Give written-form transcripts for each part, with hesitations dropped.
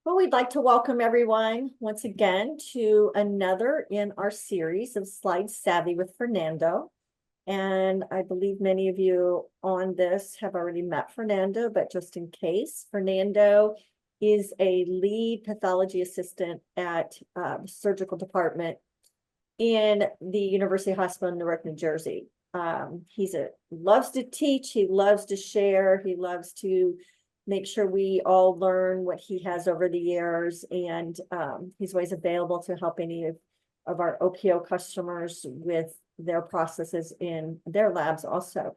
Well, we'd like to welcome everyone once again to another in our series of Slide Savvy with Fernando. And I believe many of you on this have already met Fernando, but just in case, Fernando is a lead pathology assistant at the surgical department in the University Hospital in Newark, New Jersey. He loves to teach, he loves to share, he loves to make sure we all learn what he has over the years, and he's always available to help any of our OPO customers with their processes in their labs also.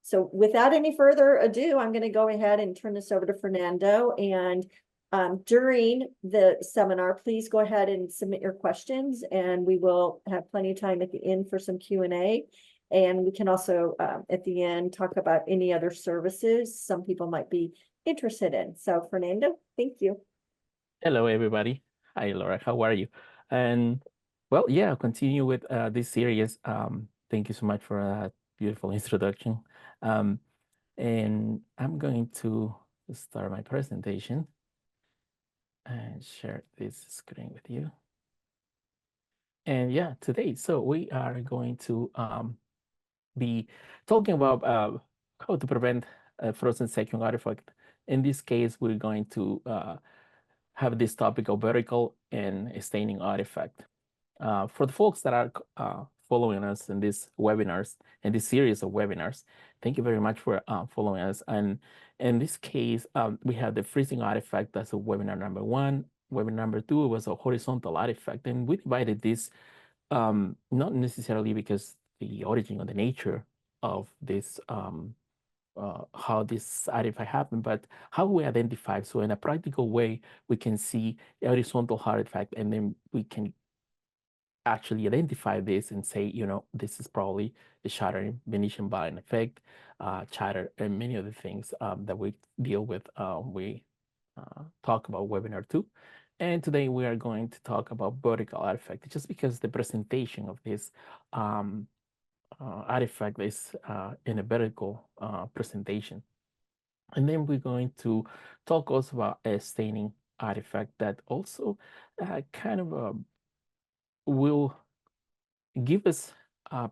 So without any further ado, I'm going to go ahead and turn this over to Fernando. And during the seminar, please go ahead and submit your questions, and we will have plenty of time at the end for some Q&A. And we can also, at the end, talk about any other services some people might be interested in. So Fernando, thank you. Hello, everybody. Hi, Laura. How are you? And well, yeah, I'll continue with this series. Thank you so much for a beautiful introduction. And I'm going to start my presentation and share this screen with you. And yeah, today, so we are going to be talking about how to prevent a frozen section artifact. In this case, we're going to have this topic of vertical and staining artifact. For the folks that are following us in these webinars, in this series of webinars, thank you very much for following us. And in this case, we have the freezing artifact. That's a webinar number 1. Webinar number 2 was a horizontal artifact. And we divided this not necessarily because the origin or the nature of this how this artifact happened, but how we identify. So in a practical way, we can see a horizontal artifact, and then we can actually identify this and say, you know, this is probably the shattering Venetian blind effect, chatter, and many other things that we deal with. We talk about webinar 2. And today we are going to talk about vertical artifact, just because the presentation of this artifact is in a vertical presentation. And then we're going to talk also about a staining artifact that also kind of will give us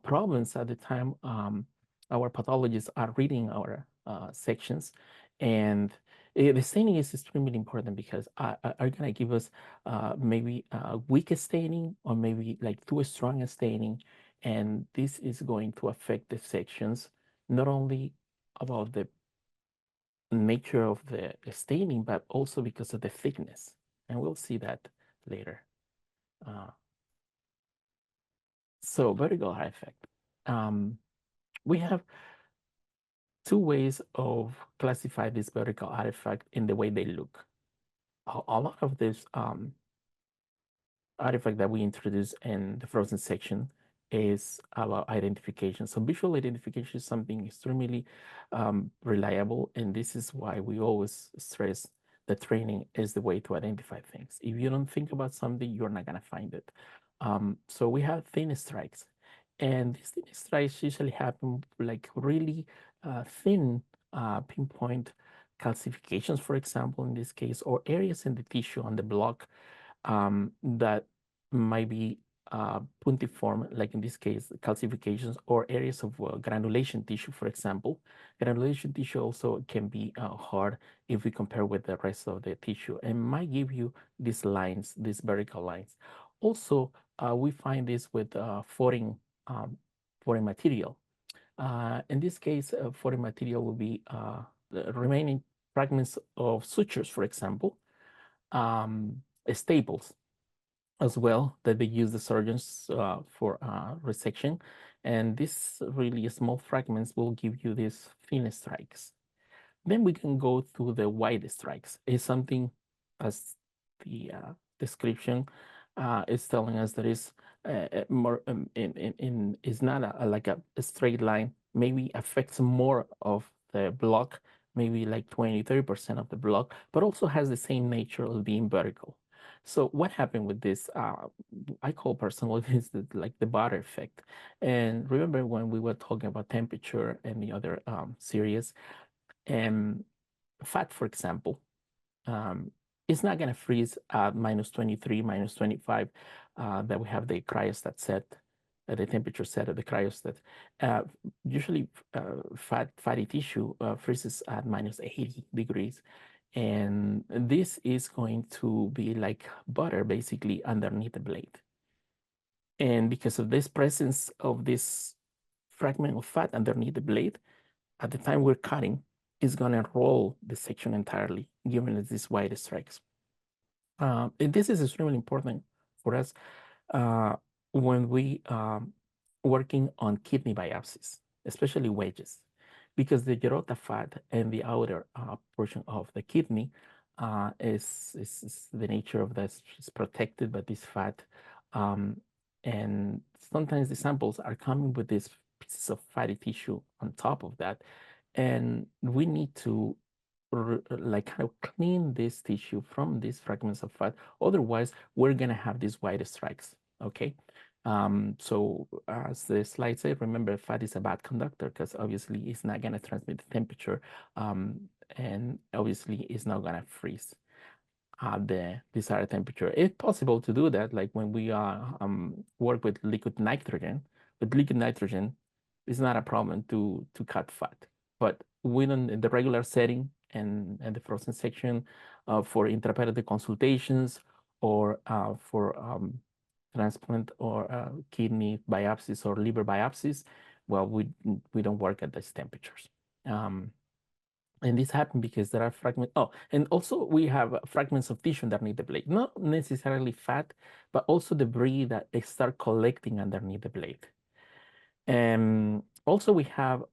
problems at the time our pathologists are reading our sections. And the staining is extremely important because are going to give us maybe weaker staining or maybe like too strong a staining. And this is going to affect the sections, not only about the nature of the staining, but also because of the thickness. And we'll see that later. So vertical artifact. We have 2 ways of classifying this vertical artifact in the way they look. A lot of this artifact that we introduce in the frozen section is about identification. So visual identification is something extremely reliable, and this is why we always stress that training is the way to identify things. If you don't think about something, you're not gonna find it. So we have thin strikes, and these thin strikes usually happen like really thin pinpoint calcifications, for example, in this case, or areas in the tissue on the block that might be puntiform, like in this case, calcifications or areas of granulation tissue, for example. Granulation tissue also can be hard if we compare with the rest of the tissue, and might give you these lines, these vertical lines. Also, we find this with foreign material. In this case, foreign material will be the remaining fragments of sutures, for example, staples as well, that they use the surgeons for resection. And these really small fragments will give you these thin strikes. Then we can go to the wide strikes. It's something, as the description is telling us, that is more is not like a straight line, maybe affects more of the block, maybe like 20-30% of the block, but also has the same nature of being vertical. So what happened with this? I call personally this like the butter effect. And remember when we were talking about temperature and the other series, fat, for example, it's not going to freeze at -23, -25 that we have the cryostat set, the temperature set of the cryostat. Usually fatty tissue freezes at -80 degrees. And this is going to be like butter basically underneath the blade. And because of this presence of this fragment of fat underneath the blade, at the time we're cutting, it's going to roll the section entirely, giving us these white stripes. And this is extremely important for us when we working on kidney biopsies, especially wedges, because the gerota fat and the outer portion of the kidney is the nature of this is protected by this fat. And sometimes the samples are coming with these pieces of fatty tissue on top of that. And we need to like kind of clean this tissue from these fragments of fat. Otherwise, we're gonna have these white stripes, okay? So as the slide said, remember fat is a bad conductor because obviously it's not gonna transmit the temperature and obviously it's not gonna freeze at the desired temperature. It's possible to do that, like when we work with liquid nitrogen. With liquid nitrogen, it's not a problem to cut fat. But within in the regular setting and the frozen section for intraoperative consultations or for transplant or kidney biopsies or liver biopsies, well, we don't work at these temperatures. And this happened because there are fragments. Oh, and also we have fragments of tissue underneath the blade, not necessarily fat, but also debris that they start collecting underneath the blade. And also we have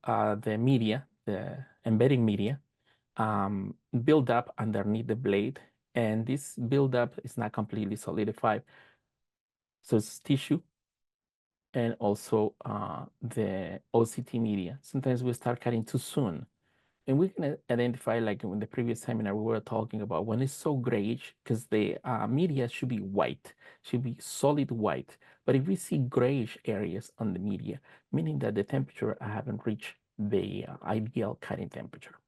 the media, the embedding media, build up underneath the blade. And this buildup is not completely solidified. So it's tissue and also the OCT media. Sometimes we start cutting too soon. And we can identify, like in the previous seminar, we were talking about when it's so grayish, because the media should be white, should be solid white. But if we see grayish areas on the media, meaning that the temperature haven't reached the ideal cutting temperature.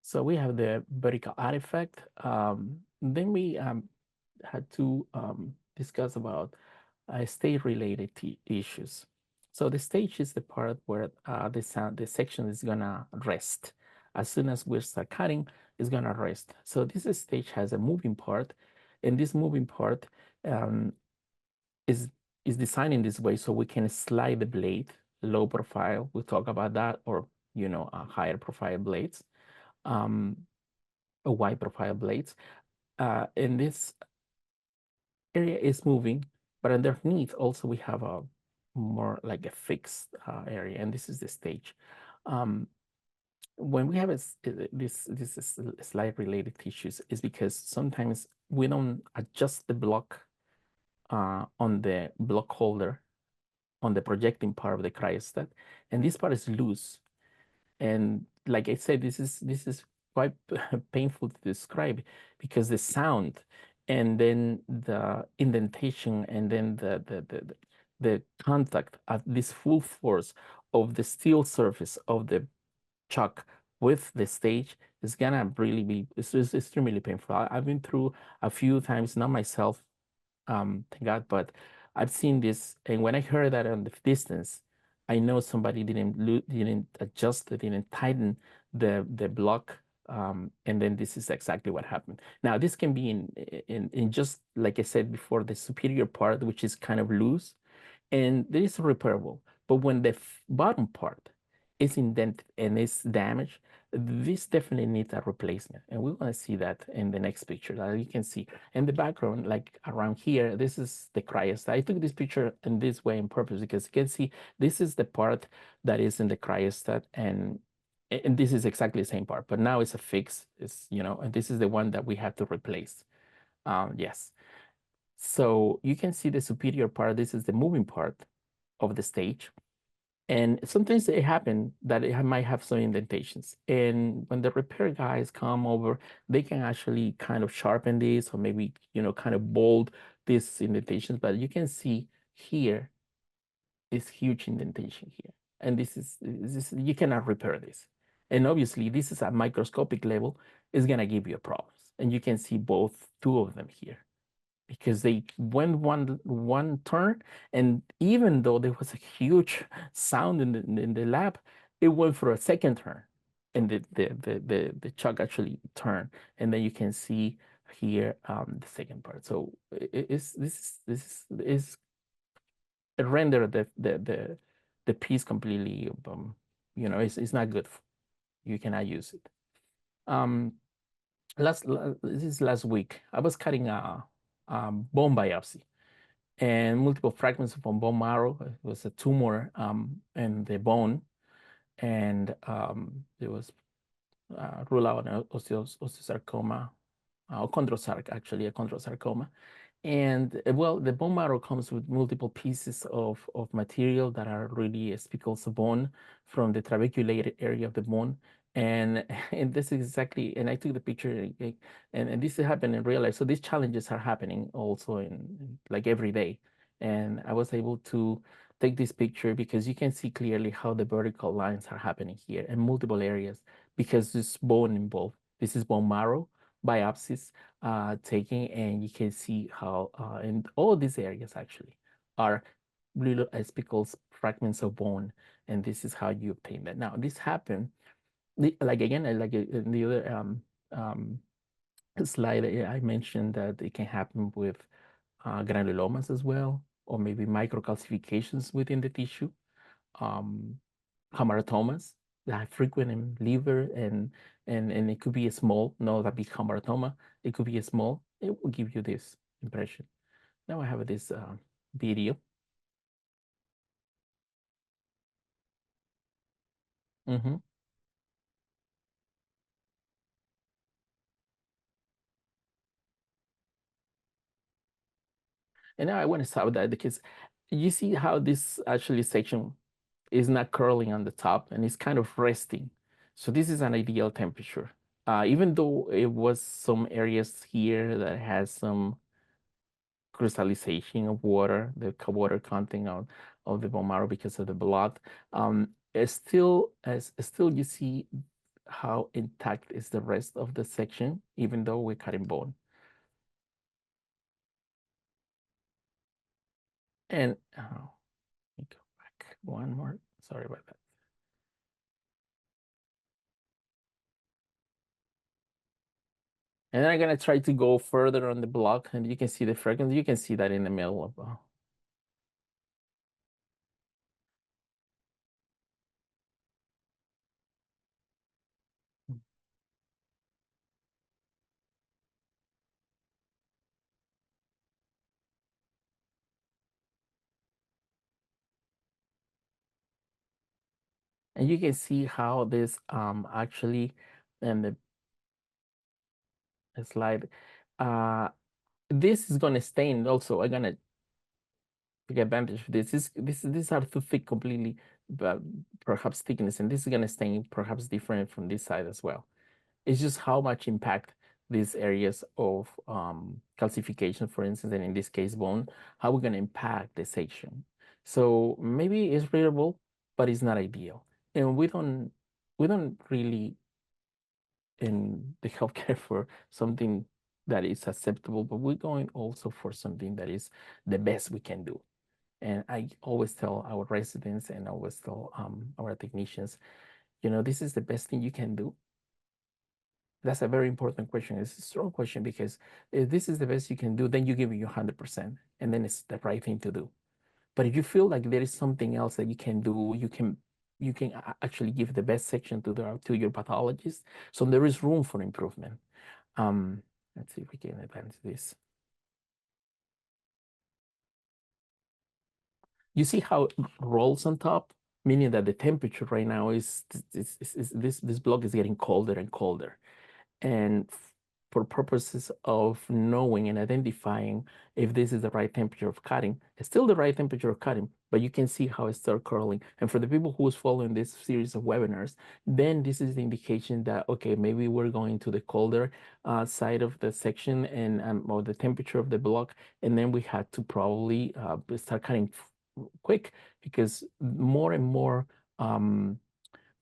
So we have the vertical artifact. Then we had to discuss about stage-related issues. So the stage is the part where the section is gonna rest. As soon as we start cutting, it's gonna rest. So this stage has a moving part, and this moving part is designed in this way so we can slide the blade, low profile. We'll talk about that, or higher profile blades, wide profile blades. And this area is moving, but underneath also we have a more like a fixed area, and this is the stage. When we have this slide related tissues is because sometimes we don't adjust the block on the block holder on the projecting part of the cryostat, and this part is loose. And like I said, this is quite painful to describe because the sound and then the indentation and then the contact at this full force of the steel surface of the chuck with the stage is gonna really be it's extremely painful. I've been through a few times, not myself, thank God, but I've seen this, and when I heard that on the distance, I know somebody didn't adjust, didn't tighten the block, and then this is exactly what happened. Now this can be in just like I said before, the superior part, which is kind of loose, and there is repairable. But when the bottom part is indented and is damaged, this definitely needs a replacement. And we're going to see that in the next picture. You can see in the background, like around here, this is the cryostat. I took this picture in this way on purpose because you can see this is the part that is in the cryostat, and this is exactly the same part, but now it's a fix. It's, and this is the one that we have to replace. Yes. So you can see the superior part. This is the moving part of the stage. And sometimes it happens that it might have some indentations. And when the repair guys come over, they can actually kind of sharpen this or maybe, kind of bold these indentations. But you can see here this huge indentation here. And this is you cannot repair this. And obviously, this is at microscopic level, is going to give you problems. And you can see two of them here, because they went one turn, and even though there was a huge sound in the lab, it went for a second turn, and the chuck actually turned, and then you can see here the second part. So this is render the piece completely, it's not good. You cannot use it. This is last week. I was cutting a bone biopsy, and multiple fragments of bone marrow. It was a tumor in the bone, and it was ruled out an osteosarcoma, actually a chondrosarcoma. And well, the bone marrow comes with multiple pieces of material that are really spicules of bone from the trabeculated area of the bone. And this is exactly, and I took the picture, and this happened in real life. So these challenges are happening also in like every day. And I was able to take this picture because you can see clearly how the vertical lines are happening here in multiple areas, because there's bone involved. This is bone marrow biopsies taking, and you can see how in all these areas actually are little spicules, fragments of bone, and this is how you obtain that. Now, this happened, like again, like in the other slide, I mentioned that it can happen with granulomas as well, or maybe microcalcifications within the tissue, hamartomas that are frequent in liver, and it could be a small, not a big hamartoma. It could be a small. It will give you this impression. Now I have this video. And now I want to start with that, because you see how this actually section is not curling on the top, and it's kind of resting. So this is an ideal temperature. Even though it was some areas here that has some crystallization of water, the water content of the bone marrow because of the blood, it's still you see how intact is the rest of the section, even though we're cutting bone. And let me go back one more. Sorry about that. And then I'm gonna try to go further on the block, and you can see the fragments. You can see that in the middle of and you can see how this actually, and the slide, this is gonna stain also. I'm gonna take advantage of this. These are too thick completely, but perhaps thickness, and this is gonna stain perhaps different from this side as well. It's just how much impact these areas of calcification, for instance, and in this case bone, how we're gonna impact the section. So maybe it's readable, but it's not ideal. And we don't really in the healthcare for something that is acceptable, but we're going also for something that is the best we can do. And I always tell our residents, and I always tell our technicians, this is the best thing you can do. That's a very important question. It's a strong question, because if this is the best you can do, then you give it your 100%, and then it's the right thing to do. But if you feel like there is something else that you can do, you can actually give the best section to your pathologist. So there is room for improvement. Let's see if we can advance this. You see how it rolls on top, meaning that the temperature right now is this block is getting colder and colder. And for purposes of knowing and identifying if this is the right temperature of cutting, it's still the right temperature of cutting, but you can see how it starts curling. And for the people who's following this series of webinars, then this is the indication that, okay, maybe we're going to the colder side of the section, and or the temperature of the block, and then we had to probably start cutting quick, because more and more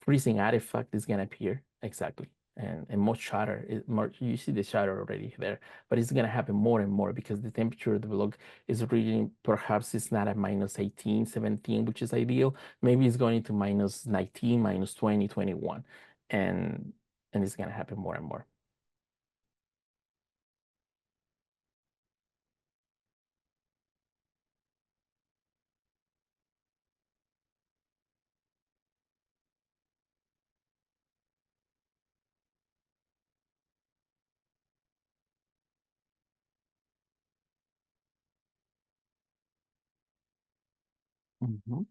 freezing artifact is gonna appear exactly, and more shatter. More, you see the shatter already there, but it's gonna happen more and more because the temperature of the block is reading. Perhaps it's not at minus 18, 17, which is ideal. Maybe it's going to minus 19, minus 20, 21, and it's gonna happen more and more. Mhm.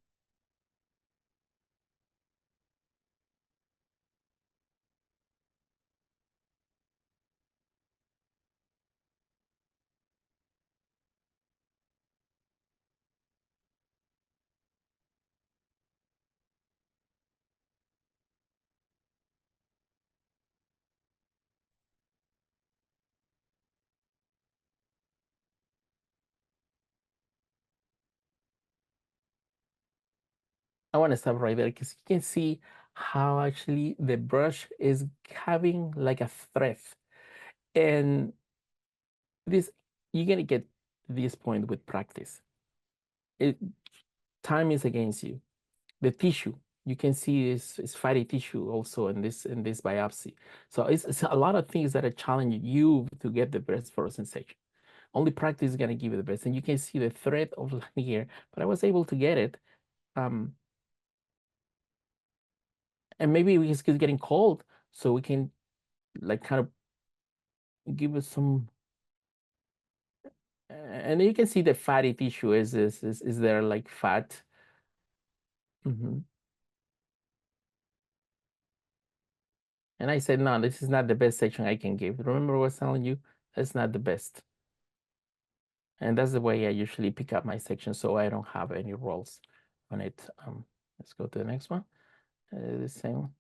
I want to stop right there because you can see how actually the brush is having like a thread. And this, you're going to get to this point with practice. Time is against you. The tissue, you can see is fatty tissue also in this biopsy. So it's a lot of things that are challenging you to get the best fluorescent section. Only practice is going to give you the best. And you can see the thread of line here, but I was able to get it. And maybe it's getting cold, so we can like kind of give us some, and you can see the fatty tissue is there like fat. Mhm. And I said, no, this is not the best section I can give. Remember what I was telling you? That's not the best. And that's the way I usually pick up my section, so I don't have any rolls on it. Let's go to the next one. The same.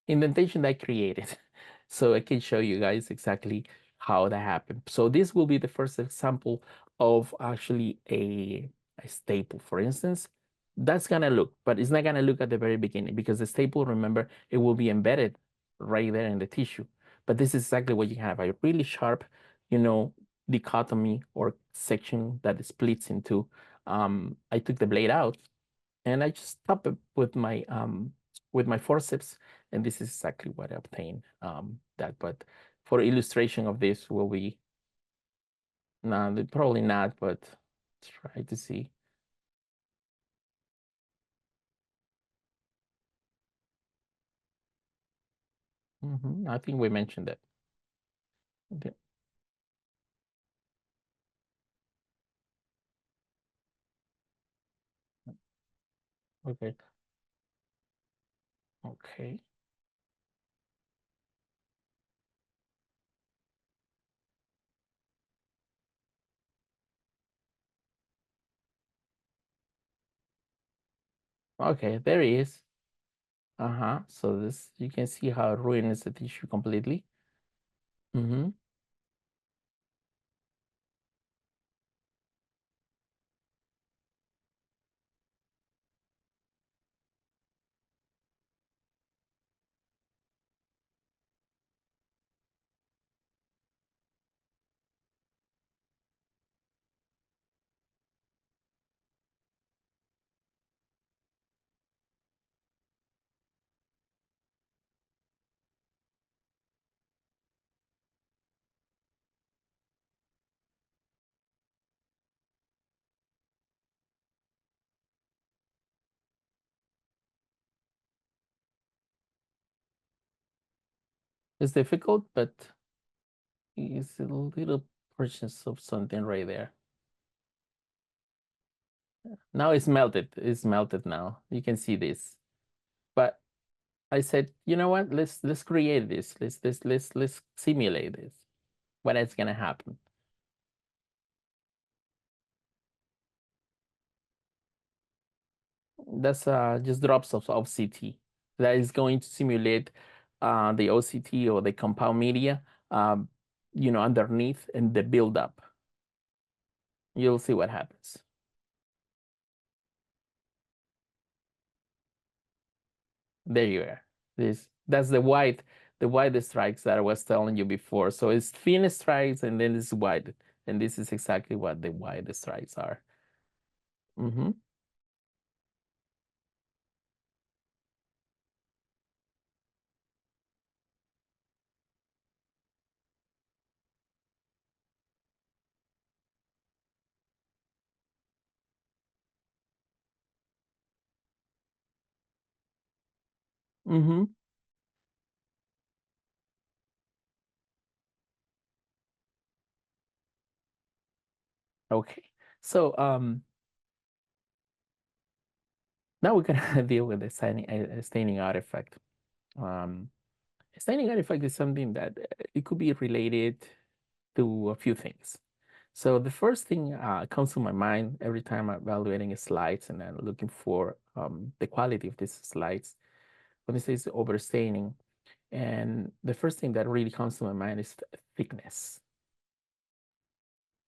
Indentation that I created. So I can show you guys exactly how that happened. So this will be the first example of actually a staple. For instance, that's gonna look, but it's not gonna look at the very beginning because the staple, remember, it will be embedded right there in the tissue. But this is exactly what you have, a really sharp, dichotomy or section that splits into. I took the blade out and I just tap it with my forceps, and this is exactly what I obtained. But for illustration of this will be no, probably not, but try to see. I think we mentioned that. Okay. Okay. Okay. Okay, there he is. So this, you can see how it ruins the tissue completely. It's difficult, but is a little portions of something right there. Now it's melted. It's melted now. You can see this. But I said, you know what? Let's create this. Let's simulate this. What is gonna happen? That's just drops of OCT that is going to simulate the OCT or the compound media, underneath and the buildup. You'll see what happens. There you are. That's the white strikes that I was telling you before. So it's thin strikes and then it's white, and this is exactly what the white strikes are. Mm-hmm. Mm-hmm. Okay. So now we're gonna deal with the staining artifact. Um, Staining artifact is something that it could be related to a few things. So the first thing comes to my mind every time I'm evaluating slides and I'm looking for the quality of these slides when it says overstaining. And the first thing that really comes to my mind is thickness.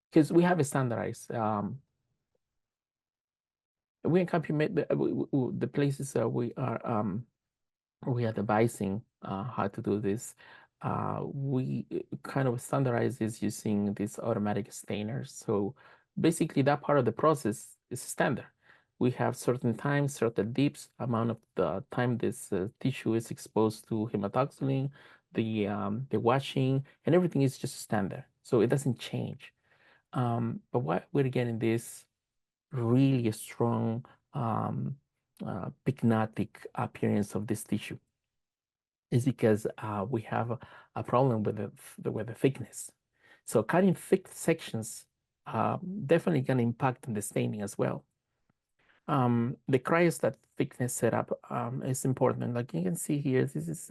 Because we have a standardized, we can complement the places we are devising how to do this. We kind of standardize this using these automatic stainers. So basically that part of the process is standard. We have certain times, certain dips, amount of the time this tissue is exposed to hematoxylin, the washing, and everything is just standard. So it doesn't change. But what we're getting this really strong pyknotic appearance of this tissue is because we have a problem with the thickness. So cutting thick sections definitely going to impact on the staining as well. The cryostat thickness setup is important. Like you can see here, this is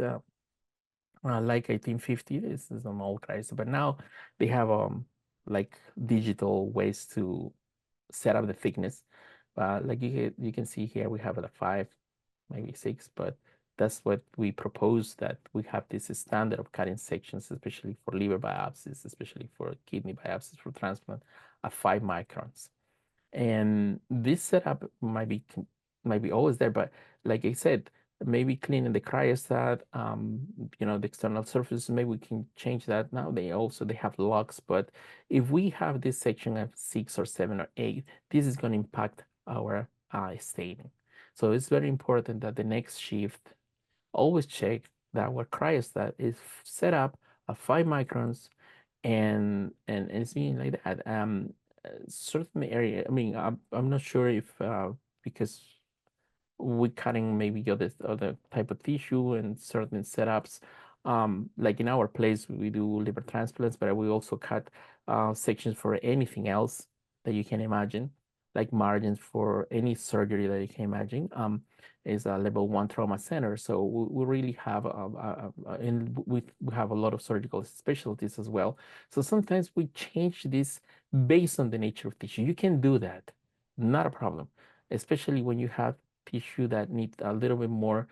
like 1850. This is an old cryostat, but now they have like digital ways to set up the thickness. Like you can see here, we have a 5, maybe 6, but that's what we propose, that we have this standard of cutting sections, especially for liver biopsies, especially for kidney biopsies for transplant, at 5 microns. And this setup might be always there, but like I said, maybe cleaning the cryostat, the external surface, maybe we can change that. Now they have locks, but if we have this section of 6 or 7 or 8, this is going to impact our staining. So it's very important that the next shift always check that our cryostat is set up at 5 microns and it's being like that. Certain area, I mean, I'm not sure if because we're cutting maybe other type of tissue and certain setups. Like in our place, we do liver transplants, but we also cut sections for anything else that you can imagine, like margins for any surgery that you can imagine. Is a level 1 trauma center, so we really have and we have a lot of surgical specialties as well. So sometimes we change this based on the nature of tissue. You can do that, not a problem, especially when you have tissue that needs a little bit more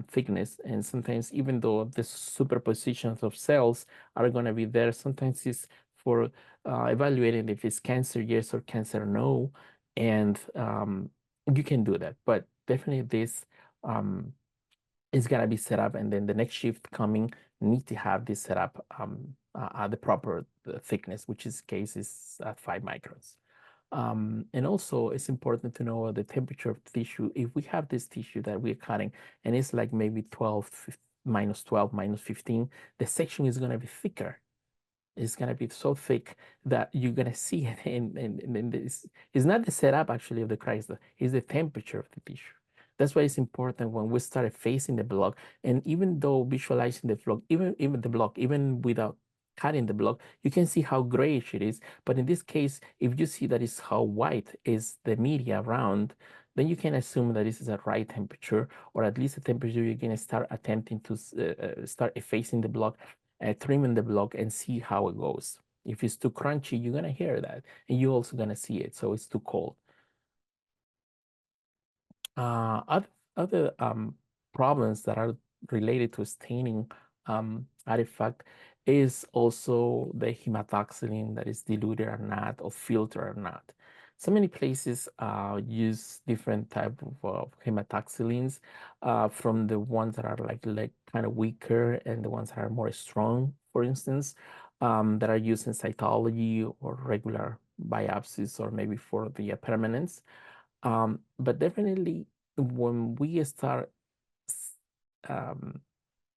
thickness. And sometimes, even though the superpositions of cells are going to be there, sometimes it's for evaluating if it's cancer yes or cancer no. And you can do that. But definitely this is going to be set up. And then the next shift coming need to have this set up at the proper thickness, which is case is at 5 microns. And also, it's important to know the temperature of the tissue. If we have this tissue that we're cutting and it's like maybe 12, minus 12, minus 15, the section is going to be thicker. It's going to be so thick that you're going to see it. And this is not the setup actually of the cryostat, it's the temperature of the tissue. That's why it's important when we start facing the block. And even though visualizing the block, even the block, even without cutting the block, you can see how grayish it is. But in this case, if you see that is how white is the media around, then you can assume that this is a right temperature, or at least a temperature you're going to start attempting to start effacing the block, trimming the block, and see how it goes. If it's too crunchy, you're going to hear that, and you're also going to see it. So it's too cold. Other problems that are related to staining artifact is also the hematoxylin that is diluted or not, or filtered or not. So many places use different type of hematoxylins, from the ones that are like kind of weaker and the ones that are more strong, for instance, that are used in cytology or regular biopsies, or maybe for the permanence. But definitely when we start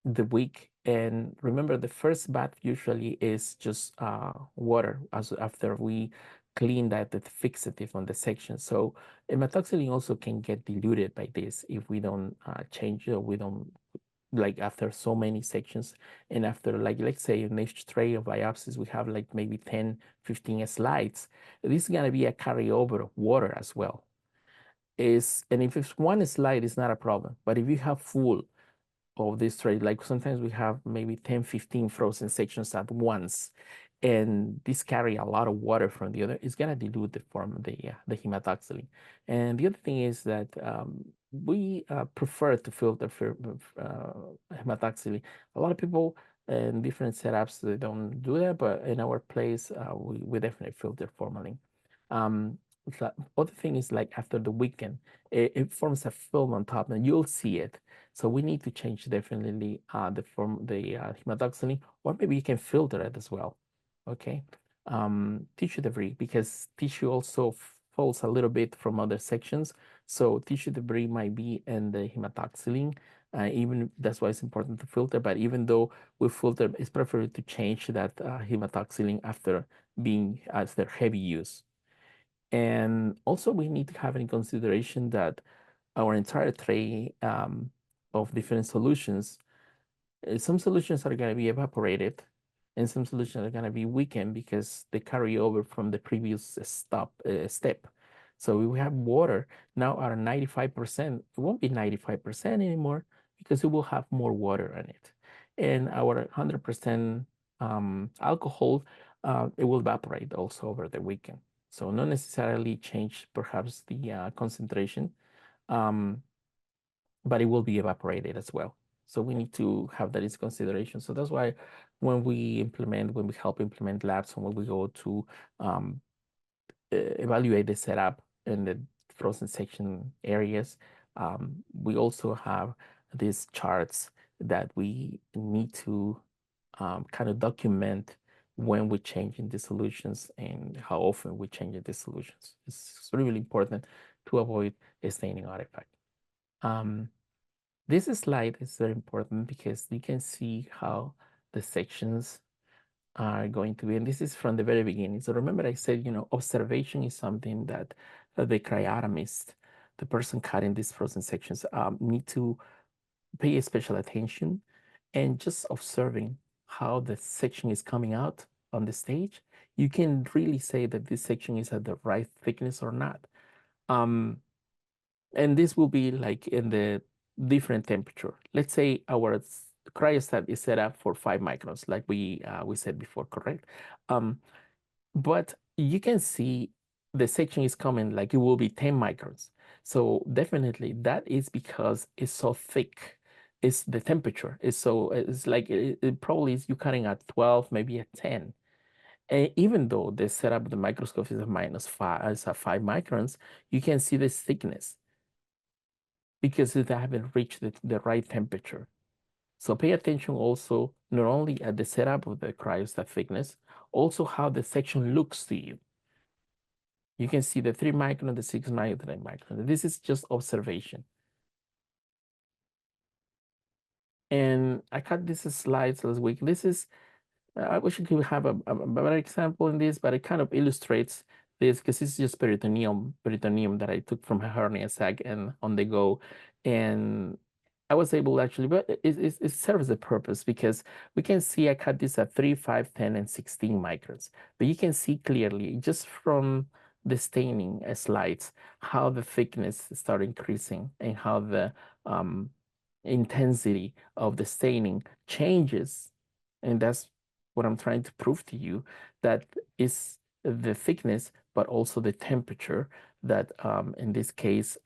the week, and remember the first bath usually is just water after we clean that the fixative on the section. So hematoxylin also can get diluted by this if we don't change it, or we don't, like after so many sections, and after, like, let's say in each tray of biopsies we have like maybe 10 15 slides, this is going to be a carryover of water as well. And if it's one slide, it's not a problem. But if you have full of this tray, like sometimes we have maybe 10 15 frozen sections at once, and this carry a lot of water from the other, it's gonna dilute the form of the hematoxylin. And the other thing is that we prefer to filter for hematoxylin. A lot of people in different setups, they don't do that, but in our place, we definitely filter formalin. The other thing is, like after the weekend, it forms a film on top, and you'll see it. So we need to change definitely the hematoxylin, or maybe you can filter it as well. Okay. Tissue debris, because tissue also falls a little bit from other sections. So tissue debris might be in the hematoxylin. Even that's why it's important to filter. But even though we filter, it's preferred to change that hematoxylin after heavy use. And also we need to have in consideration that our entire tray of different solutions, some solutions are going to be evaporated, and some solutions are going to be weakened because they carry over from the previous step. So we have water now at 95%. It won't be 95% anymore because it will have more water in it. And our 100% alcohol, it will evaporate also over the weekend. So not necessarily change perhaps the concentration, but it will be evaporated as well. So we need to have that as consideration. So that's why when we help implement labs, and when we go to evaluate the setup in the frozen section areas, we also have these charts that we need to kind of document when we're changing the solutions and how often we're changing the solutions. It's really important to avoid a staining artifact. This slide is very important because you can see how the sections are going to be, and this is from the very beginning. So remember I said, observation is something that the cryotomist, the person cutting these frozen sections, need to pay special attention, and just observing how the section is coming out on the stage, you can really say that this section is at the right thickness or not. And this will be like in the different temperature. Let's say our cryostat is set up for 5 microns, like we said before, correct? But you can see the section is coming like it will be 10 microns. So definitely that is because it's so thick. It's the temperature. It's like it probably is you cutting at 12, maybe at 10. And even though the setup of the microscope is a -5, is a 5 microns, you can see this thickness because they haven't reached the right temperature. So pay attention also not only at the setup of the cryostat thickness, also how the section looks to you. You can see the 3 micron, the 6 micron. This is just observation. And I cut these slides last week. This is, I wish I could have a better example in this, but it kind of illustrates this because this is just peritoneum that I took from a hernia sac and on the go. And I was able actually, but it serves a purpose because we can see I cut this at 3, 5, 10, and 16 microns. But you can see clearly just from the staining slides how the thickness start increasing and how the intensity of the staining changes. And that's what I'm trying to prove to you, that is the thickness, but also the temperature that in this case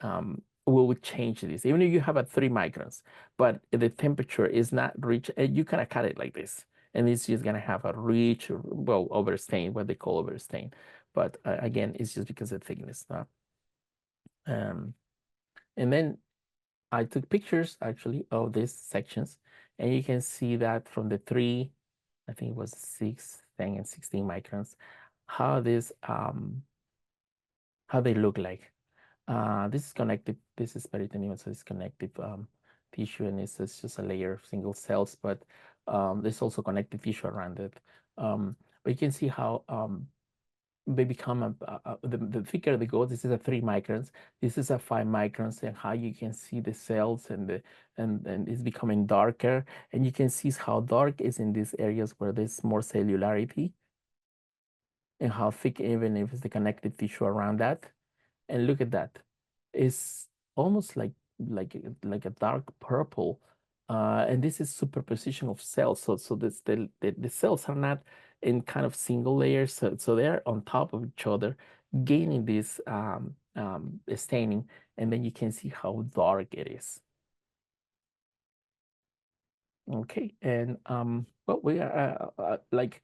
will change this. Even if you have a 3 microns, but the temperature is not rich, and you kind of cut it like this, and it's just gonna have a rich, well, overstain, what they call overstain. But again, it's just because of thickness. And then I took pictures actually of these sections, and you can see that from the 3, I think it was 6, 10, and 16 microns, how this how they look like. This is connective. This is peritoneum, so it's connective tissue, and it's just a layer of single cells, but there's also connective tissue around it. But you can see how they become the thicker they go. This is a 3 microns. This is a 5 microns, and how you can see the cells and it's becoming darker, and you can see how dark is in these areas where there's more cellularity, and how thick even if it's the connective tissue around that. And look at that. It's almost like a dark purple. And this is superposition of cells. So this, the cells are not in kind of single layers. So they're on top of each other, gaining this staining. And then you can see how dark it is. Okay, and well, we are like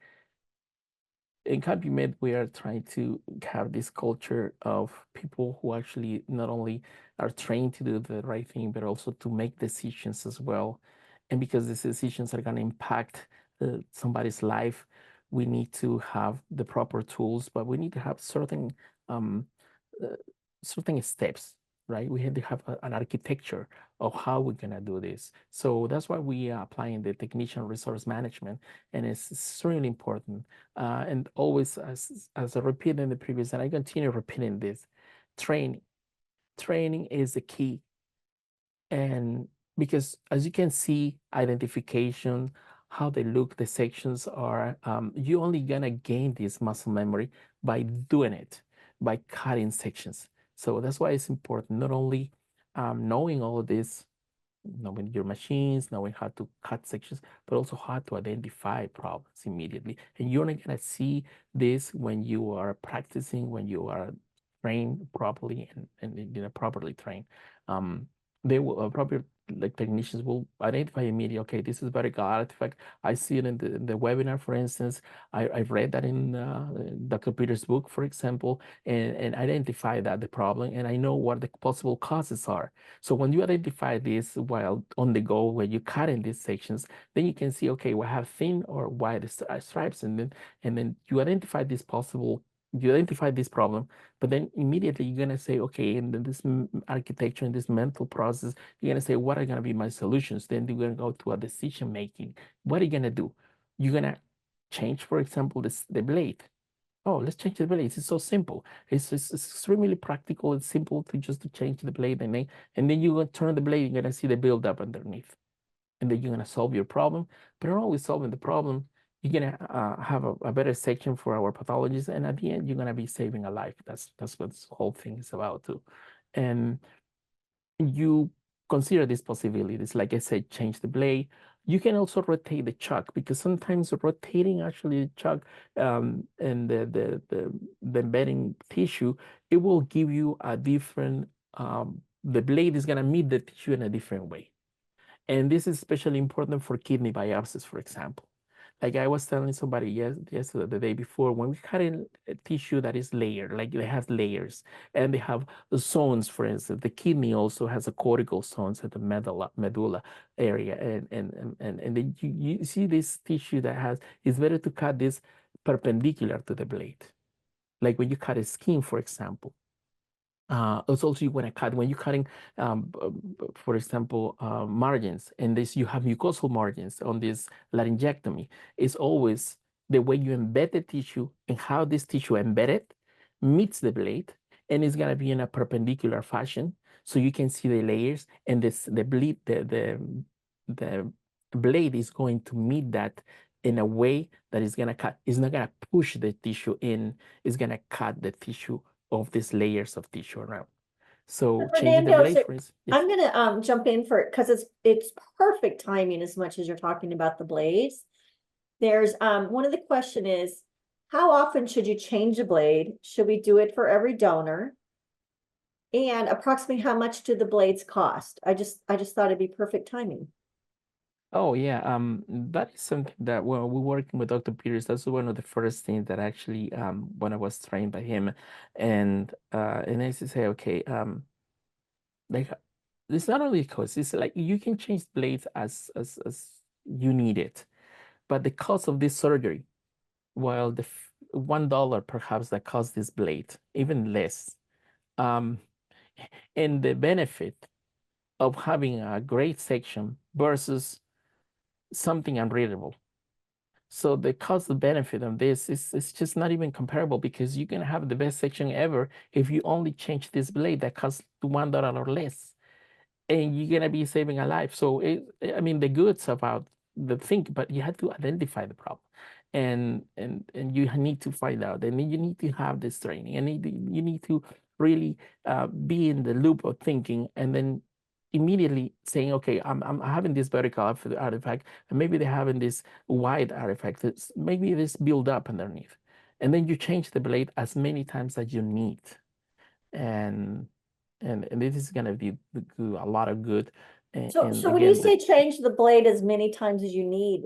in CompuMed, we are trying to have this culture of people who actually not only are trained to do the right thing, but also to make decisions as well. And because these decisions are going to impact somebody's life, we need to have the proper tools, but we need to have certain steps, right? We had to have an architecture of how we're going to do this. So that's why we are applying the technician resource management, and it's extremely important. And always, as I repeated in the previous, and I continue repeating this, training. Training is the key. And because as you can see, identification, how they look, the sections are, you're only gonna gain this muscle memory by doing it, by cutting sections. So that's why it's important, not only knowing all of this, knowing your machines, knowing how to cut sections, but also how to identify problems immediately. And you're not gonna see this when you are practicing, when you are trained properly and properly trained. They will proper like technicians will identify immediately. Okay, this is very good artifact. I see it in the webinar, for instance. I've read that in Dr. Peter's book, for example, and identify that the problem, and I know what the possible causes are. So when you identify this while on the go, when you cut in these sections, then you can see, okay, we have thin or wide stripes, and then you identify this possible. You identify this problem, but then immediately you're gonna say, okay, and then this architecture and this mental process, you're gonna say, what are gonna be my solutions? Then you're gonna go to a decision making. What are you gonna do? You're gonna change, for example, the blade. Oh, let's change the blade. It's so simple. It's extremely practical. It's simple to just to change the blade, and then you're gonna turn the blade. You're gonna see the build-up underneath, and then you're gonna solve your problem. But not always solving the problem, you're gonna have a better section for our pathologists, and at the end, you're gonna be saving a life. That's what this whole thing is about too. And you consider these possibilities. Like I said, change the blade. You can also rotate the chuck, because sometimes rotating actually the chuck and the embedding tissue, it will give you a different, the blade is gonna meet the tissue in a different way. And this is especially important for kidney biopsies, for example. Like I was telling somebody yesterday, the day before, when we cut in a tissue that is layered, like they have layers, and they have zones, for instance, the kidney also has a cortical zones at the medulla area, and then you see this tissue that has, it's better to cut this perpendicular to the blade. Like when you cut a skin, for example. It's also you want to cut when you're cutting, for example, margins, and this you have mucosal margins on this laryngectomy. It's always the way you embed the tissue and how this tissue embedded meets the blade, and it's gonna be in a perpendicular fashion. so you can see the layers, and the blade is going to meet that in a way that is going to cut. It's not going to push the tissue in. It's going to cut the tissue of these layers of tissue around. So changing the Fernando, blade, so for instance. I'm gonna jump in for it because it's perfect timing as much as you're talking about the blades. There's one of the question is, how often should you change a blade? Should we do it for every donor? And approximately how much do the blades cost? I just thought it'd be perfect timing. Oh yeah, that is something that when we're working with Dr. Peters, that's one of the first things that actually when I was trained by him, and I used to say, okay, like it's not only cost, it's like you can change blades as you need it, but the cost of this surgery, while the $1 perhaps that costs this blade, even less, and the benefit of having a great section versus something unreadable. So the cost benefit of this is just not even comparable, because you can have the best section ever if you only change this blade that costs $1 or less, and you're gonna be saving a life. So I mean, the goods about the thing, but you have to identify the problem, and you need to find out, and then you need to have this training, and you need to really be in the loop of thinking, and then immediately saying, okay, I'm having this vertical artifact, and maybe they're having this wide artifact. Maybe this build up underneath, and then you change the blade as many times as you need, and this is gonna be a lot of good. So And when you again, say change the blade as many times as you need,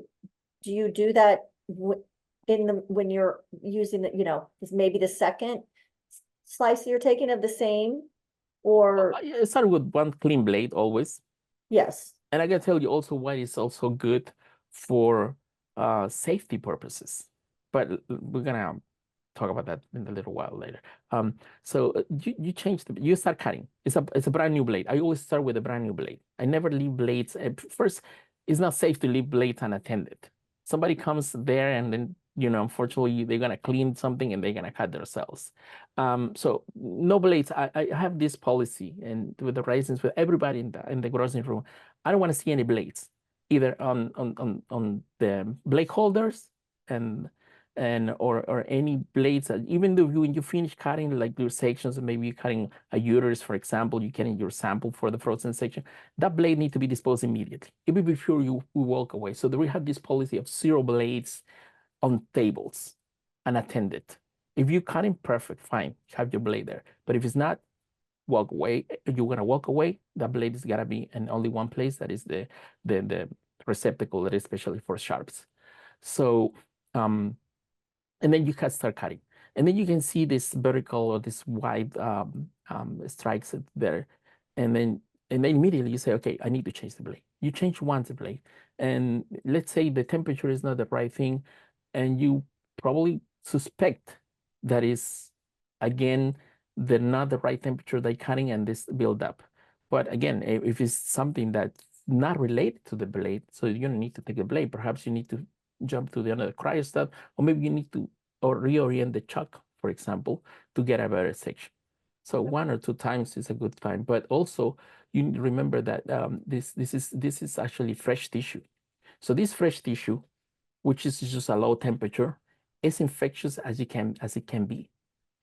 do you do that when you're using the, maybe the second slice you're taking of the same, or I start with one clean blade always. yes? And I can tell you also why it's also good for safety purposes. But we're gonna talk about that in a little while later. So you change you start cutting. It's a brand new blade. I always start with a brand new blade. I never leave blades. First, it's not safe to leave blades unattended. Somebody comes there and then, unfortunately, they're gonna clean something and they're gonna cut themselves. So no blades. I have this policy, and with the raisins, with everybody in the grocery room, I don't want to see any blades, either on the blade holders and or any blades. Even though when you finish cutting like your sections, and maybe you're cutting a uterus, for example, you're getting your sample for the frozen section, that blade needs to be disposed immediately, even before you walk away. So we have this policy of 0 blades on tables unattended. If you cut in perfect, fine, have your blade there. But if it's not, walk away. If you're gonna walk away, the blade is gonna be in only one place. That is the receptacle that is especially for sharps. So and then you can start cutting, and then you can see this vertical or this wide strikes there, and then immediately you say, okay, I need to change the blade. You change once the blade, and let's say the temperature is not the right thing, and you probably suspect that is again not the right temperature they cutting and this build up. But again, if it's something that's not related to the blade, so you don't need to take a blade. Perhaps you need to jump to the other cryostat, or maybe you need to reorient the chuck, for example, to get a better section. So 1 or 2 times is a good time, but also you need to remember that this is actually fresh tissue. So this fresh tissue, which is just a low temperature, is infectious as it can be.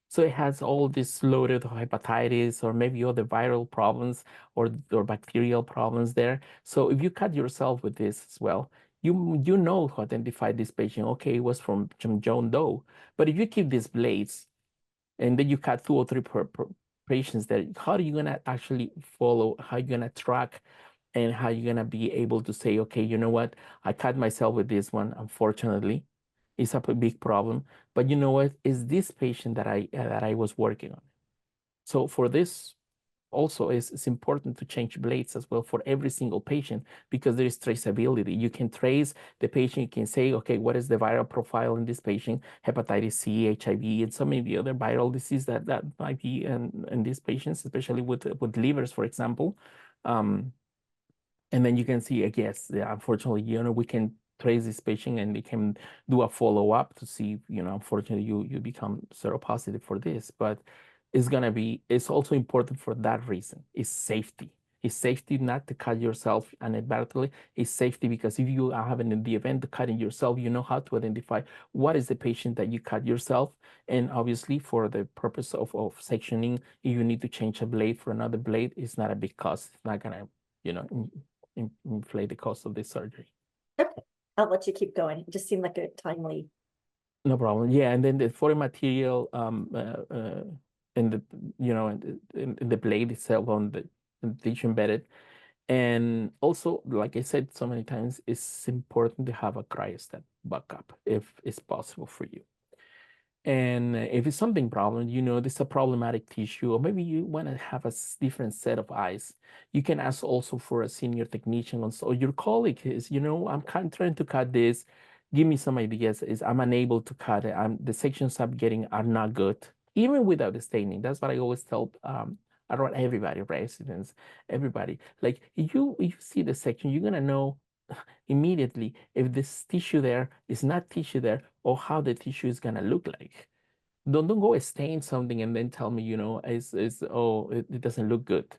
So it has all this loaded hepatitis or maybe other viral problems or bacterial problems there. So if you cut yourself with this as well, you know to identify this patient. Okay, it was from John Doe. But if you keep these blades and then you cut 2 or 3 per patients there, how are you gonna actually follow? How are you gonna track? And how are you gonna be able to say, okay, you know what? I cut myself with this one, unfortunately. It's a big problem, but you know what? Is this patient that I was working on? So for this, also it's important to change blades as well for every single patient, because there is traceability. You can trace the patient. You can say, okay, what is the viral profile in this patient? Hepatitis C, HIV, and so many other viral disease that might be in these patients, especially with livers, for example. And then you can see, I guess, unfortunately, we can trace this patient and they can do a follow-up to see, unfortunately, you become seropositive for this. But it's also important for that reason. It's safety. It's safety not to cut yourself inadvertently. It's safety because if you are having the event of cutting yourself, you know how to identify what is the patient that you cut yourself. And obviously for the purpose of sectioning, if you need to change a blade for another blade, it's not a big cost. It's not gonna, inflate the cost of the surgery. Okay, I'll let you keep going. It just seemed like a timely. No problem. Yeah, and then the foreign material in the in the blade itself on the tissue embedded, and also like I said so many times, it's important to have a cryostat backup if it's possible for you. And if it's something problem, this is a problematic tissue, or maybe you want to have a different set of eyes, you can ask also for a senior technician or your colleague is, I'm trying to cut this. Give me some ideas. I'm unable to cut it. The sections I'm getting are not good, even without the staining. That's what I always tell around everybody, residents, everybody. Like you see the section, you're gonna know immediately if this tissue there is not tissue there or how the tissue is gonna look like. Don't go stain something and then tell me, it doesn't look good.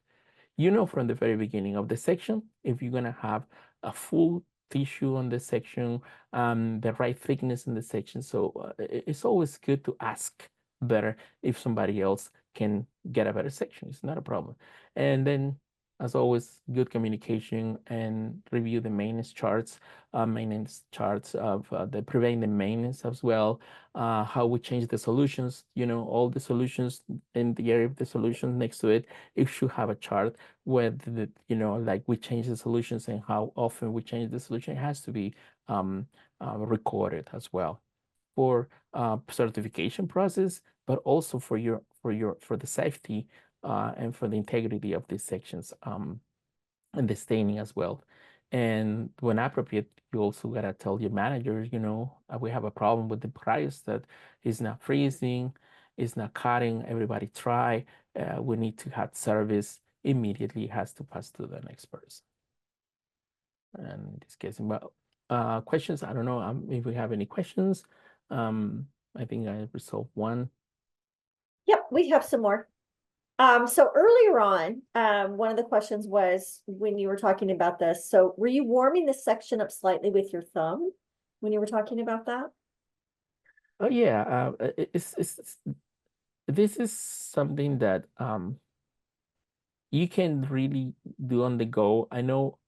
From the very beginning of the section, if you're gonna have a full tissue on the section, the right thickness in the section. So it's always good to ask better if somebody else can get a better section. It's not a problem. And then, as always, good communication and review the maintenance charts of the preventive maintenance as well. How we change the solutions, all the solutions in the area of the solutions next to it. It should have a chart where like we change the solutions and how often we change the solution. It has to be recorded as well for certification process, but also for the safety and for the integrity of these sections and the staining as well. And when appropriate, you also gotta tell your managers, we have a problem with the cryostat. It's not freezing, it's not cutting. Everybody try. We need to have service immediately. It has to pass to the next person. And in this case, well, questions. I don't know if we have any questions. I think I resolved one. Yep, we have some more. So earlier on, one of the questions was when you were talking about this. So were you warming this section up slightly with your thumb when you were talking about that? Oh yeah, this is something that you can really do on the go. I know,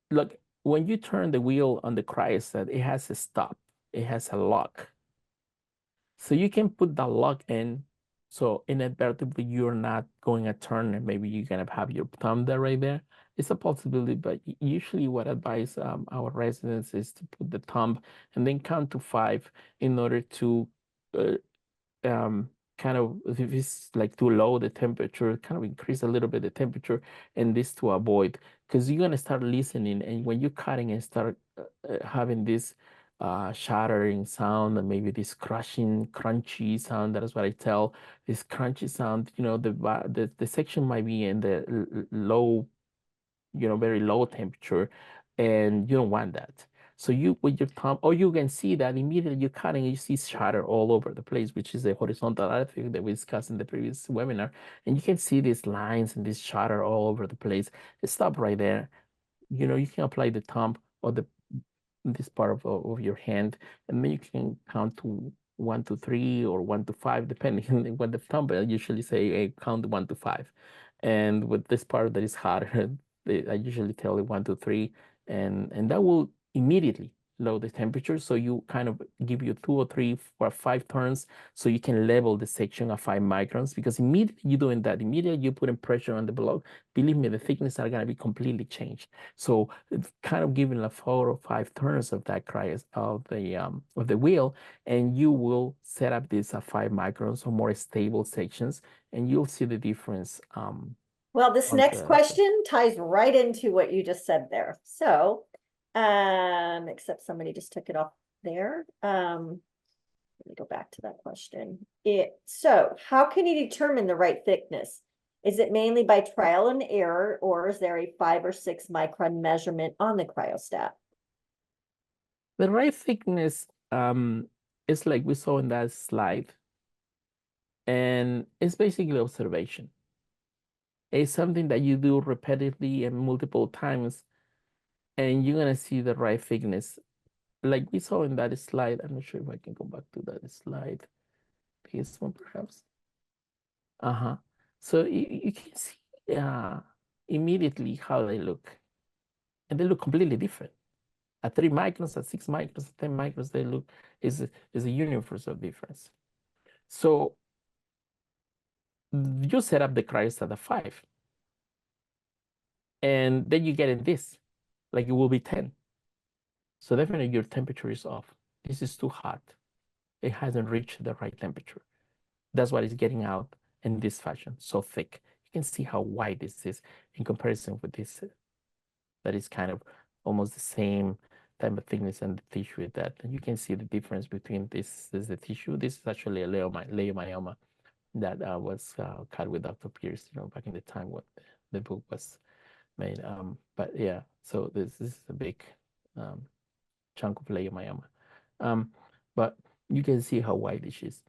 look, when you turn the wheel on the cryostat, it has a stop, it has a lock. So you can put the lock in, so inadvertently you're not going to turn and maybe you're gonna have your thumb there right there. It's a possibility, but usually what I advise our residents is to put the thumb and then count to 5 in order to kind of, if it's like too low the temperature, kind of increase a little bit the temperature, and this to avoid, because you're gonna start listening, and when you're cutting and start having this shattering sound and maybe this crushing, crunchy sound, that is what I tell, this crunchy sound, the section might be in the low, very low temperature, and you don't want that. So you, with your thumb, or you can see that immediately you're cutting, you see shatter all over the place, which is the horizontal artifact that we discussed in the previous webinar. And you can see these lines and this shatter all over the place. Stop right there. You can apply the thumb or this part of your hand, and then you can count to 1 to 3 or 1 to 5, depending on what the thumb. I usually say, hey, count 1 to 5. And with this part that is harder, I usually tell it 1 to 3, and that will immediately lower the temperature. So you kind of give you 2 or 3 or 5 turns, so you can level the section at 5 microns. Because immediately you're doing that, immediately you're putting pressure on the block. Believe me, the thickness are gonna be completely changed. So it's kind of giving a 4 or 5 turns of that of the wheel, and you will set up this at 5 microns or more stable sections, and you'll see the difference. Well, this next question ties right into what you just said there. So, except somebody just took it off there. Let me go back to that question. So how can you determine the right thickness? Is it mainly by trial and error, or is there a 5 or 6 micron measurement on the cryostat? The right thickness is like we saw in that slide. And it's basically observation. It's something that you do repeatedly and multiple times, and you're gonna see the right thickness. Like we saw in that slide. I'm not sure if I can go back to that slide. This one perhaps. Uh-huh. So you can see immediately how they look. And they look completely different. At 3 microns, at 6 microns, at 10 microns, they look is a universe of difference. So you set up the cryostat at 5. And then you get in this, like it will be 10. So definitely your temperature is off. This is too hot. It hasn't reached the right temperature. That's what it's getting out in this fashion, so thick. You can see how white this is in comparison with this. That is kind of almost the same type of thickness and the tissue with that. And you can see the difference between this is the tissue. This is actually a leiomyoma that was cut with Dr. Pierce, back in the time when the book was made. But yeah, so this is a big chunk of leiomyoma. But you can see how white this is.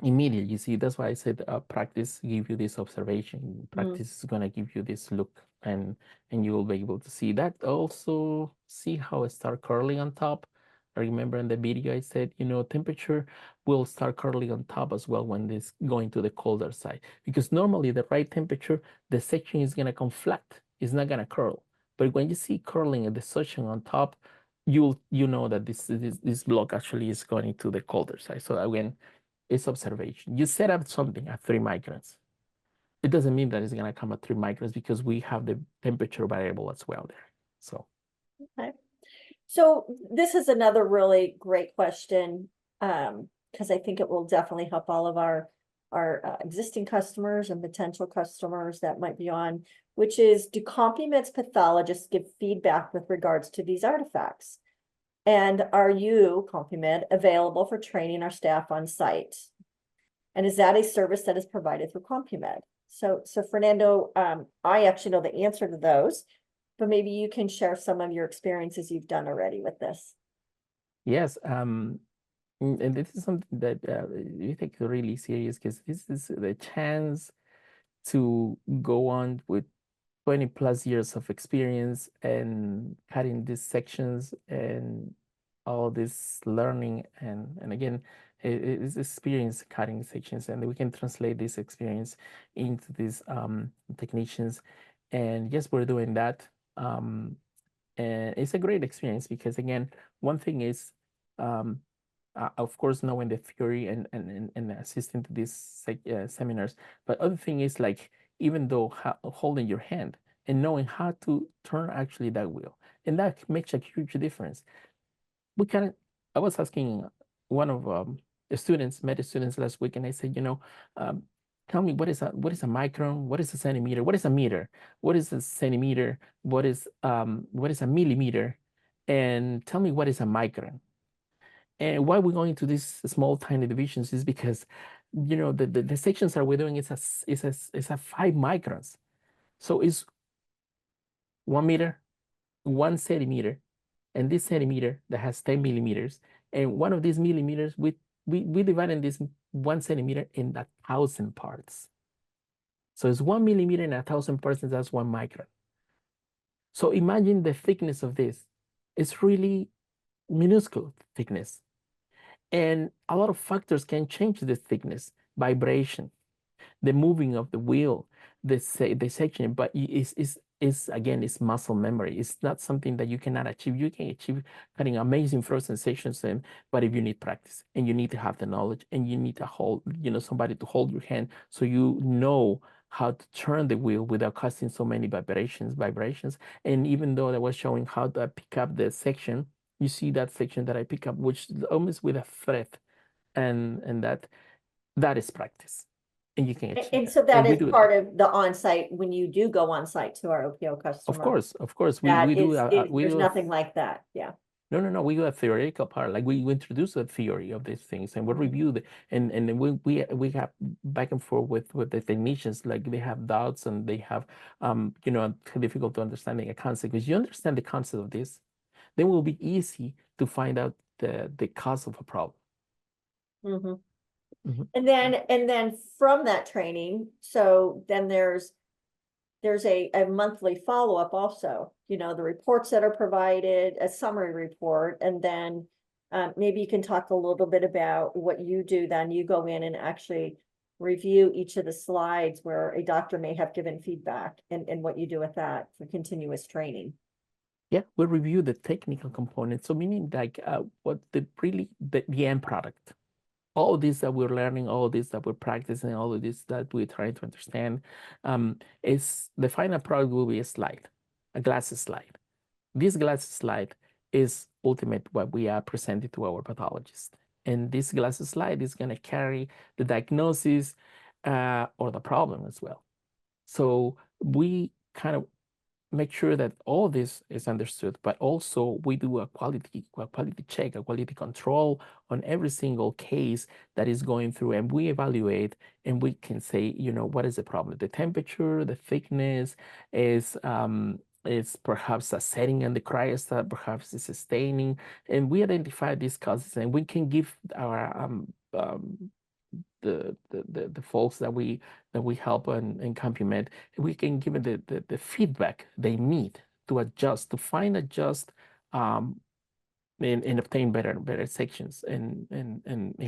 Immediately, you see, that's why I said practice give you this observation. Practice is gonna give you this look, and you will be able to see that. Also, see how it start curling on top. I remember in the video I said, temperature will start curling on top as well when it's going to the colder side, because normally the right temperature, the section is gonna come flat. It's not gonna curl. But when you see curling and the section on top, you know that this block actually is going to the colder side. So again, it's observation. You set up something at 3 microns. It doesn't mean that it's going to come at 3 microns because we have the temperature variable as well there. So, okay. So this is another really great question, because I think it will definitely help all of our existing customers and potential customers that might be on, which is, do Complimed's pathologists give feedback with regards to these artifacts? And are you, Complimed, available for training our staff on site? And is that a service that is provided through Complimed? So Fernando, I actually know the answer to those, but maybe you can share some of your experiences you've done already with this. yes, and this is something that we take really serious, because this is the chance to go on with 20+ years of experience and cutting these sections and all this learning, and again, it's experience cutting sections, and we can translate this experience into these technicians. And yes, we're doing that. And it's a great experience because, again, one thing is, of course, knowing the theory and assisting to these seminars, but other thing is, like, even though holding your hand and knowing how to turn actually that wheel, and that makes a huge difference. I was asking one of the students, med students last week, and I said, tell me, what is a micron? What is a centimeter? What is a meter? What is a centimeter? What is a millimeter? And tell me, what is a micron? And why we're going to these small tiny divisions is because, the sections that we're doing is a 5 microns. So it's 1 meter, 1 centimeter, and this centimeter that has 10 millimeters. And one of these millimeters, we divide in this 1 centimeter in 1,000 parts. So it's 1 millimeter in 1,000 parts, and that's 1 micron. So imagine the thickness of this. It's really minuscule thickness. And a lot of factors can change this thickness: vibration, the moving of the wheel, the section. But again, it's muscle memory. It's not something that you cannot achieve. You can achieve cutting amazing frozen sections, but if you need practice, and you need to have the knowledge, and you need to hold, somebody to hold your hand, so you know how to turn the wheel without causing so many vibrations. And even though I was showing how to pick up the section, you see that section that I pick up, which is almost with a thread, and that is practice. And you can achieve And so that. that We is do part that. of the on-site, when you do go on-site to our OPO Of customer. course, we That do. is, We there's do. nothing like that, yeah. No. We do a theoretical part. Like we introduce a theory of these things, and we review and then we have back and forth with the technicians. Like, they have doubts, and they have difficult to understanding a concept. Because you understand the concept of this, then it will be easy to find out the cause of a problem. Mhm. And then from that training, so then there's a monthly follow-up also, you know, the reports that are provided, a summary report, and then maybe you can talk a little bit about what you do then. You go in and actually review each of the slides where a doctor may have given feedback and what you do with that for continuous training. Yeah, we review the technical components. So meaning like what the end product. All this that we're learning, all this that we're practicing, all of this that we're trying to understand, is the final product will be a slide, a glasses slide. This glasses slide is ultimate what we are presenting to our pathologist. And this glasses slide is going to carry the diagnosis or the problem as well. So we kind of make sure that all this is understood, but also we do a quality check, a quality control on every single case that is going through, and we evaluate and we can say, you know, what is the problem? The temperature, the thickness is perhaps a setting in the cryostat, perhaps it's a staining, and we identify these causes, and we can give our the folks that we help and complement, we can give them the feedback they need to adjust, to find adjust, and obtain better sections and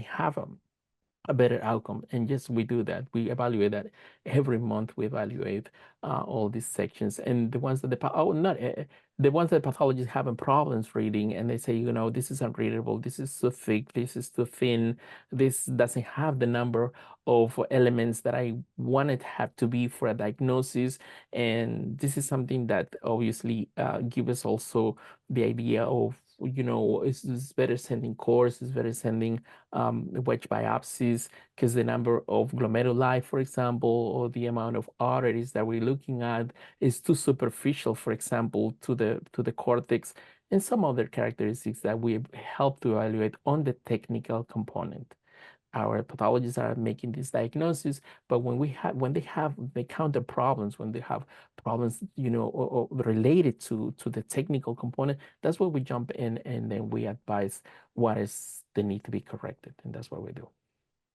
have a better outcome. And yes, we do that. We evaluate that every month. We evaluate all these sections, and the ones that the ones that pathologists having problems reading, and they say, you know, this is unreadable, this is too thick, this is too thin, this doesn't have the number of elements that I wanted to have to be for a diagnosis. And this is something that obviously give us also the idea of, you know, it's better sending cores, it's better sending wedge biopsies, because the number of glomeruli, for example, or the amount of arteries that we're looking at is too superficial, for example, to the cortex, and some other characteristics that we help to evaluate on the technical component. Our pathologists are making this diagnosis, but when they counter problems, when they have problems, you know, or related to the technical component, that's where we jump in, and then we advise what is the need to be corrected, and that's what we do.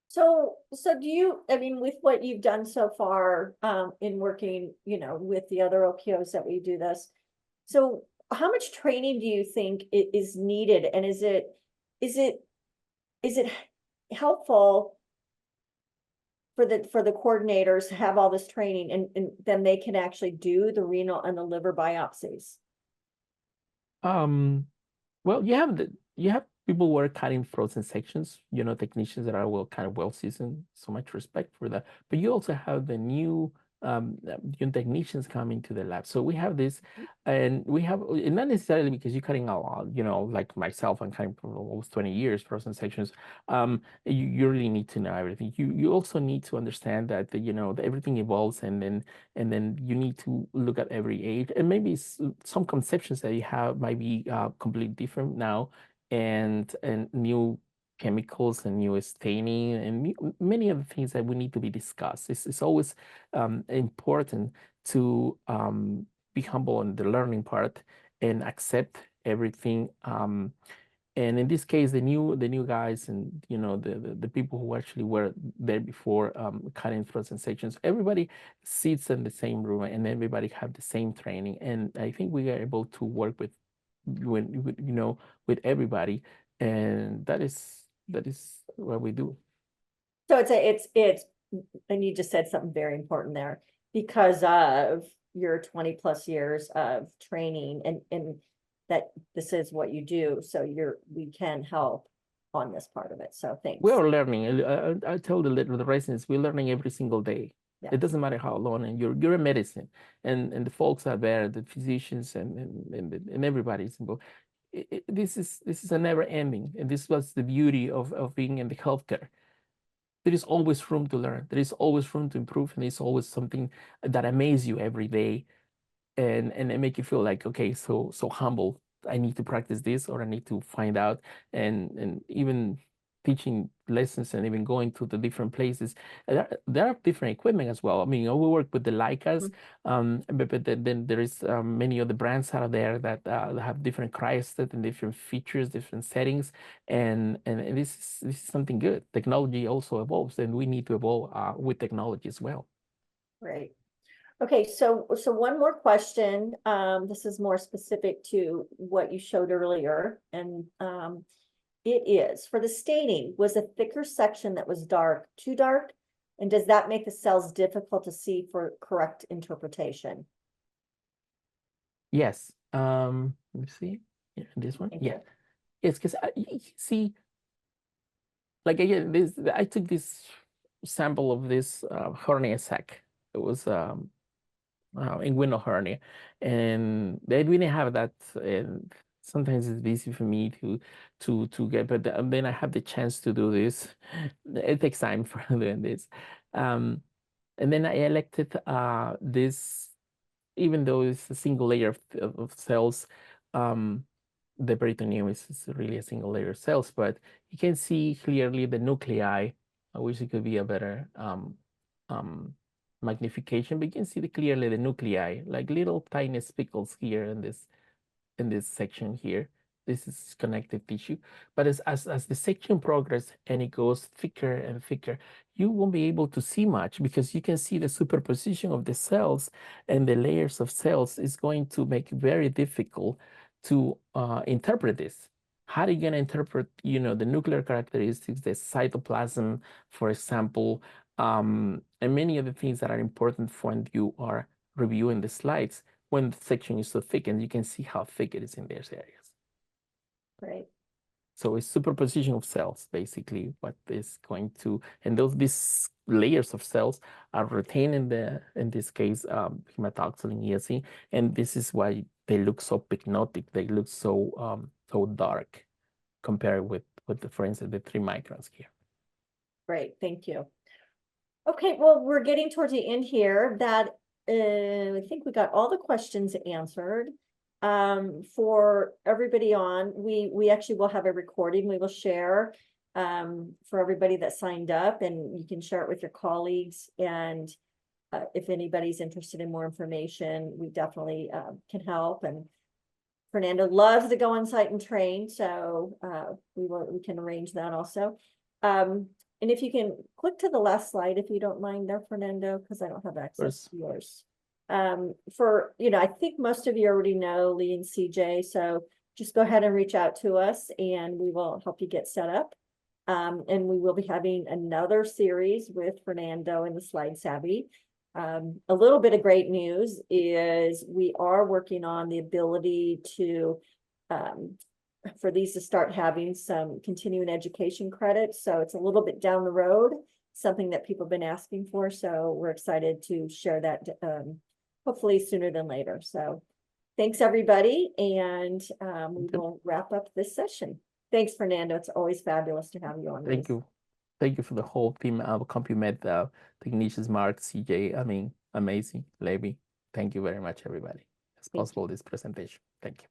So do you, I mean, with what you've done so far, in working, you know, with the other OPOs that we do this, so how much training do you think is needed? And is it helpful for the coordinators to have all this training and then they can actually do the renal and the liver biopsies? Well, you have people who are cutting frozen sections, you know, technicians that are well seasoned. So much respect for that. But you also have the new technicians coming to the lab. So we have this, and we have, and not necessarily because you're cutting a lot, you know, like myself, I'm cutting for almost 20 years frozen sections. You really need to know everything. You also need to understand that you know that everything evolves, and then you need to look at every age, and maybe some conceptions that you have might be completely different now, and new chemicals and new staining and many other things that we need to be discussed. It's always important to be humble on the learning part and accept everything. And in this case, the new guys, and you know the people who actually were there before, cutting frozen sections, everybody sits in the same room and everybody have the same training. And I think we are able to work with you know, with everybody, and that is what we do. So it's, and you just said something very important there, because of your 20+ years of training and that this is what you do. So we can help on this part of it. So thanks. We are learning. I tell the residents, we're learning every single day. Yeah. It doesn't matter how long, and you're a medicine, and the folks are there, the physicians and everybody's involved. This is a never ending, and this was the beauty of being in the healthcare. There is always room to learn. There is always room to improve, and there's always something that amazes you every day, and it make you feel like, okay, so humble. I need to practice this, or I need to find out, and even teaching lessons and even going to the different places. There are different equipment as well. I mean, we work with the Leicas, but then there is many of the brands out there that have different cryostat and different features, different settings, and this is something good. Technology also evolves, and we need to evolve with technology as well. Right. Okay, so one more question. This is more specific to what you showed earlier, and it is for the staining. Was a thicker section that was dark too dark, and does that make the cells difficult to see for correct interpretation? Yes. Let me see. Yeah, this one. Thank Yeah. you. Yes, because you see, like again, I took this sample of this hernia sac. It was inguinal hernia, and they didn't have that. And sometimes it's easy for me to get, but then I have the chance to do this. It takes time for doing this, and then I elected this, even though it's a single layer of cells. The peritoneum is really a single layer of cells, but you can see clearly the nuclei. I wish it could be a better magnification, but you can see clearly the nuclei, like little tiny spickles here in this section here. This is connective tissue, but as the section progresses and it goes thicker and thicker, you won't be able to see much because you can see the superposition of the cells and the layers of cells is going to make it very difficult to interpret this. How are you going to interpret, the nuclear characteristics, the cytoplasm, for example, and many other things that are important when you are reviewing the slides when the section is so thick, and you can see how thick it is in these areas. Right. So it's superposition of cells, basically, what is going to, and these layers of cells are retained in this case, hematoxylin eosine, and this is why they look so pycnotic. They look so dark compared with for instance, the 3 microns here. Great, thank you. Okay, well, we're getting towards the end here. That I think we got all the questions answered. For everybody on, we actually will have a recording we will share for everybody that signed up, and you can share it with your colleagues. And if anybody's interested in more information, we definitely can help. And Fernando loves to go on site and train, so we can arrange that also. And if you can click to the last slide, if you don't mind there, Fernando, because I don't have access to yours. I think most of you already know Lee and CJ, so just go ahead and reach out to us and we will help you get set up. And we will be having another series with Fernando and the Slide Savvy. A little bit of great news is we are working on the ability to for these to start having some continuing education credits. So it's a little bit down the road, something that people have been asking for. So we're excited to share that hopefully sooner than later. So thanks, everybody. And we will wrap up this session. Thanks, Fernando. It's always fabulous to have you on. Thank you. Thank you for the whole team. I'll compliment technicians, Mark, CJ. I mean, amazing. Levy, thank you very much, everybody. It's possible this presentation. Thank you.